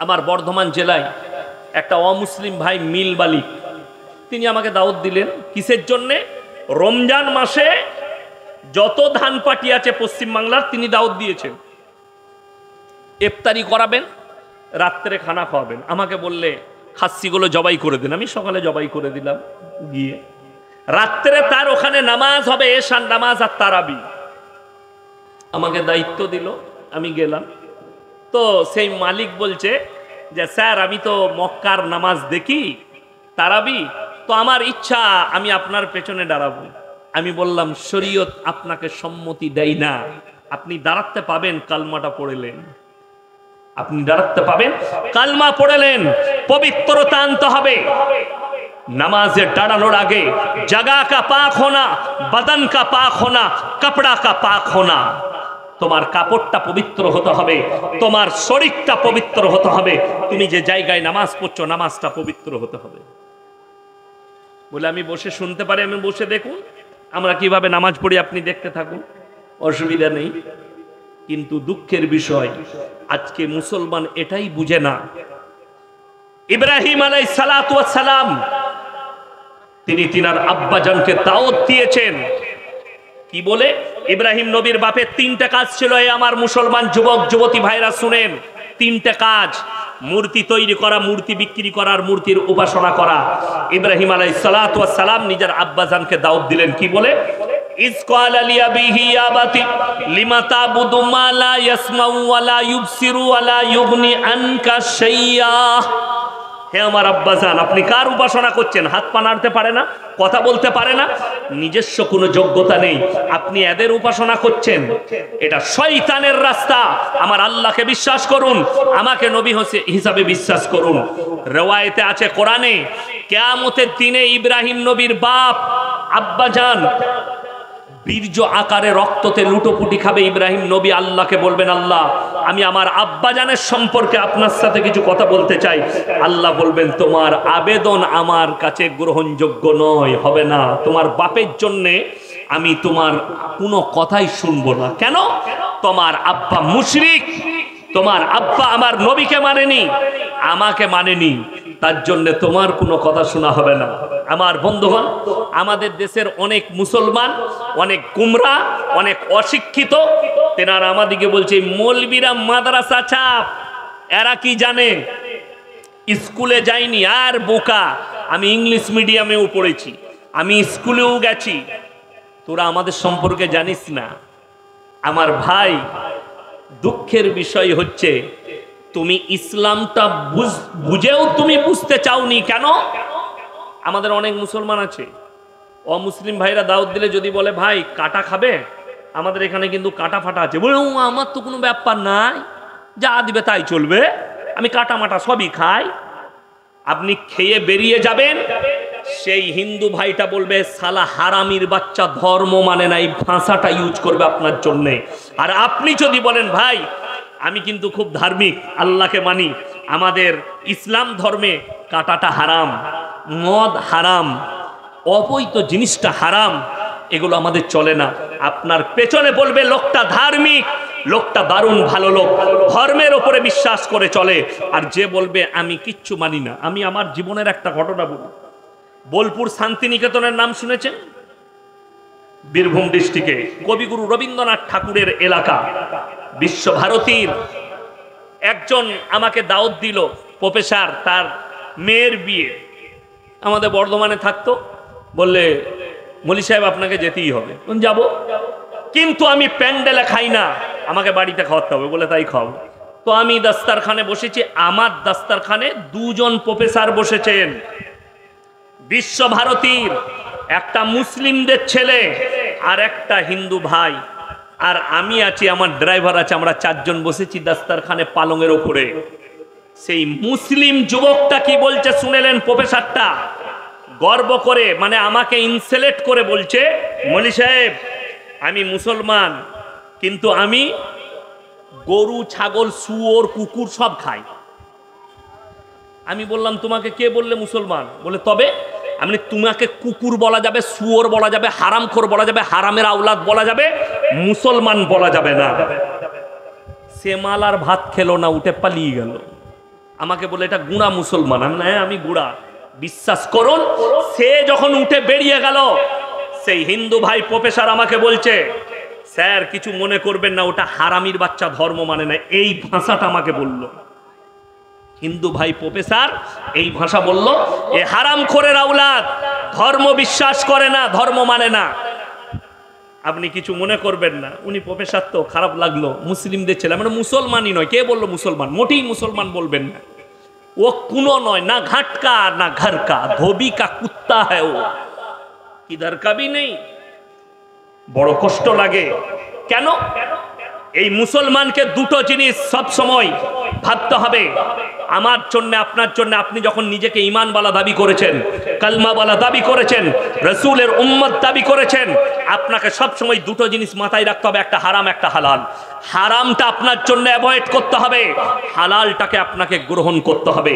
আমার বর্ধমান জেলায় একটা অমুসলিম ভাই মিল মালিক, তিনি আমাকে দাওয়াত দিলেন। কিসের জন্যে? রমজান মাসে যত ধান পাটি আছে পশ্চিমবাংলার তিনি দাওয়াত দিয়েছেন, ইফতারি করাবেন, রাত্রে খানা খাওয়াবেন। আমাকে বললে খাসিগুলো জবাই করে দিন। আমি সকালে জবাই করে দিলাম, গিয়ে রাত্রে তার ওখানে নামাজ হবে, এশার নামাজ আর তারাবি। আমাকে দায়িত্ব দিল, আমি গেলাম। তো সেই মালিক বলছে যে স্যার আমি তো মক্কার নামাজ দেখি, তারাবি, তো আমার ইচ্ছা আমি আপনার পেছনে দাঁড়াবো। আমি বললাম শরীয়ত আপনাকে সম্মতি দেয় না, আপনি দাঁড়াতে পাবেন কালমাটা পড়লেন, আপনি দাঁড়াতে পাবেন কালমা পড়লেন, পবিত্রতা আনতে হবে। नमाज़े दाड़ानोर आगे जगह का पाक होना, बदन का पाक होना, कपड़ा का पाक होना। তোমার কাপড়টা পবিত্র হতে হবে, তোমার শরীরটা পবিত্র হতে হবে, তুমি যে জায়গায় নামাজ পড়ছো নামাজটা পবিত্র হতে হবে। বলে আমি বসে শুনতে পারি, আমি বসে দেখুন আমরা কিভাবে নামাজ পড়ি, আপনি দেখতে থাকুন, অসুবিধা নেই। কিন্তু দুঃখের বিষয় আজকে মুসলমান এটাই বুঝে না। ইব্রাহিম আলাইহিস সালাতু ওয়াস সালাম তিনি তিনার আব্বাজানকে দাওয়াত দিয়েছেন কি বলে? ইব্রাহিম নবীর বাপের তিনটা কাজ ছিল, এই আমার মুসলমান যুবক যুবতী ভাইরা শুনেন, তিনটা কাজ: মূর্তি তৈরি করা, মূর্তি বিক্রি করা, আর মূর্তির উপাসনা করা। ইব্রাহিম আলাইহিস সালাতু ওয়াস সালাম নিজের আব্বাজানকে দাওয়াত দিলেন কি বলে? ইজ ক্বালা লিআবিহি ইয়া আবাতি লিমা তা'বুদু মা লা ইয়াসমাউ ওয়া লা ইউবসিরু ওয়া লা ইউগনি আনকা শাইয়্যা। হে আমার আব্বাজান, আপনি কার উপাসনা করছেন? হাত পা নাড়তে পারে না, কথা বলতে পারে না, নিজস্ব কোনো যোগ্যতা নেই, আপনি এদের উপাসনা করছেন, এটা শয়তানের রাস্তা। আমার আল্লাহকে বিশ্বাস করুন, আমাকে নবী হিসাবে বিশ্বাস করুন। রওয়ায়েতে আছে কোরআনে, কিয়ামতের দিনে ইব্রাহিম নবীর বাপ আব্বাজান বীর্য আকারে রক্ততে লুটোপুটি খাবে। ইব্রাহিম নবী আল্লাহকে বলবেন, আল্লাহ আমি আমার আব্বাজানের সম্পর্কে আপনার সাথে কিছু কথা বলতে চাই। আল্লাহ বলবেন, তোমার আবেদন আমার কাছে গ্রহণযোগ্য নয়, হবে না, তোমার বাপের জন্যে আমি তোমার কোনো কথাই শুনবো না। কেন? তোমার আব্বা মুশরিক, তোমার আব্বা আমার নবীকে মানেনি, আমাকে মানেনি, তার জন্য তোমার কোনো কথা শোনা হবে না। আমার বন্ধুগণ, আমাদের দেশের অনেক মুসলমান, অনেক গুমরা, অনেক অশিক্ষিত, তেনারা আমাদিকে বলছে মৌলবীরা মাদ্রাসা ছাপ, এরা কি জানে, স্কুলে যায়নি আর বোকা, আমি ইংলিশ মিডিয়ামেও পড়েছি, আমি স্কুলেও গেছি, তোরা আমাদের সম্পর্কে জানিস না। আমার ভাই, দুঃখের বিষয় হচ্ছে তুমি ইসলামটা বুঝেও তুমি বুঝতে চাওনি। কেন? আমাদের অনেক মুসলমান আছে, অমুসলিম ভাইরা দাওয়াত দিলে যদি বলে ভাই কাটা খাবে, আমাদের এখানে কিন্তু কাটা ফাটা আছে, বলে আমার তো কোনো ব্যাপার নাই, যা দিবে তাই চলবে, আমি কাটা মাটা সবই খাই। আপনি খেয়ে বেরিয়ে যাবেন, সেই হিন্দু ভাইটা বলবে সালা হারামির বাচ্চা, ধর্ম মানে না, এই ভাষাটা ইউজ করবে আপনার জন্যে। আর আপনি যদি বলেন ভাই আমি কিন্তু খুব ধার্মিক, আল্লাহকে মানি, আমাদের ইসলাম ধর্মে কাটাটা হারাম, মদ হারাম, অবৈধ জিনিসটা হারাম, এগুলো আমাদের চলে না, আপনার পেছনে বলবে লোকটা ধার্মিক, লোকটা দারুণ ভালো লোক, ধর্মের ওপরে বিশ্বাস করে চলে। আর যে বলবে আমি কিচ্ছু মানি না, আমি আমার জীবনের একটা ঘটনা বলি। বোলপুর শান্তিনিকেতনের নাম শুনেছেন? বীরভূম ডিস্ট্রিক্টে কবিগুরু রবীন্দ্রনাথ ঠাকুরের এলাকা। বিশ্বভারতীর একজন আমাকে দাওয়াত দিল, প্রফেসর, তার মেয়ের বিয়ে আমাদের বর্ধমানে থাকতো, বললে মলি সাহেব আপনাকে যেতেই হবে। যাব, কিন্তু আমি প্যান্ডেলে খাই না, আমাকে বাড়িতে খাওয়াতে হবে, বলে তাই খাও। তো আমি দাস্তারখানে বসেছি, আমার দাস্তারখানে দুজন প্রফেসর বসেছেন, বিশ্বভারতীর, একটা মুসলিমদের ছেলে আর একটা হিন্দু ভাই, আর আমি আছি, আমার ড্রাইভার আছে, আমরা চারজন বসেছি দাস্তারখানে পালঙের ওপরে। সেই মুসলিম যুবকটা কি বলছে শুনেলেন? প্রফেসরটা গর্ব করে, মানে আমাকে ইনসেলেট করে বলছে, মলি সাহেব আমি মুসলমান, কিন্তু আমি গরু, ছাগল, শুয়োর, কুকুর সব খাই। আমি বললাম তোমাকে কে বললে মুসলমান? বলে তবে আমি, তোমাকে কুকুর বলা যাবে, শুয়োর বলা যাবে, হারামখোর বলা যাবে, হারামের আওলাদ বলা যাবে, মুসলমান বলা যাবে না। সে মাল আর ভাত খেলো না, উঠে পালিয়ে গেল। আমাকে বলে এটা গুড়া মুসলমান। আমি না, আমি গুড়া। বিশ্বাস করুন, সে যখন উঠে বেরিয়ে গেল, সেই হিন্দু ভাই প্রফেসর আমাকে বলছে, স্যার কিছু মনে করবেন না, ওটা হারামির বাচ্চা, ধর্ম মানে না। এই ভাষাটা আমাকে বলল হিন্দু ভাই প্রফেসর, এই ভাষা বলল, এ হারামখোরের আওলাদ, ধর্ম বিশ্বাস করে না, ধর্ম মানে না। আপনি কিছু মনে করবেন না। উনি প্রফেসর তো, খারাপ লাগলো, মুসলিমদের ছেলে, মানে মুসলমানই নয়। কে বললো মুসলমান? মোটেই মুসলমান বলবেন না। ও কুনো নয়, না ঘাটকা না ঘর কা, ধোবি কা কুত্তা হ্যায় ও, কিধর কা ভি নেই। বড় কষ্ট লাগে। কেন? এই মুসলমানকে দুটো জিনিস সব সময় ভাবতে হবে। আমার জন্য, আপনার জন্য, আপনি যখন নিজেকে ঈমানওয়ালা দাবি করেছেন, কালমাওয়ালা দাবি করেছেন, রাসূলের উম্মত দাবি করেছেন, আপনাকে সব সময় দুটো জিনিস মাথায় রাখতে হবে, একটা হারাম, একটা হালাল। হারামটা আপনার জন্য অ্যাভয়েড করতে হবে, হালালটাকে আপনাকে গ্রহণ করতে হবে।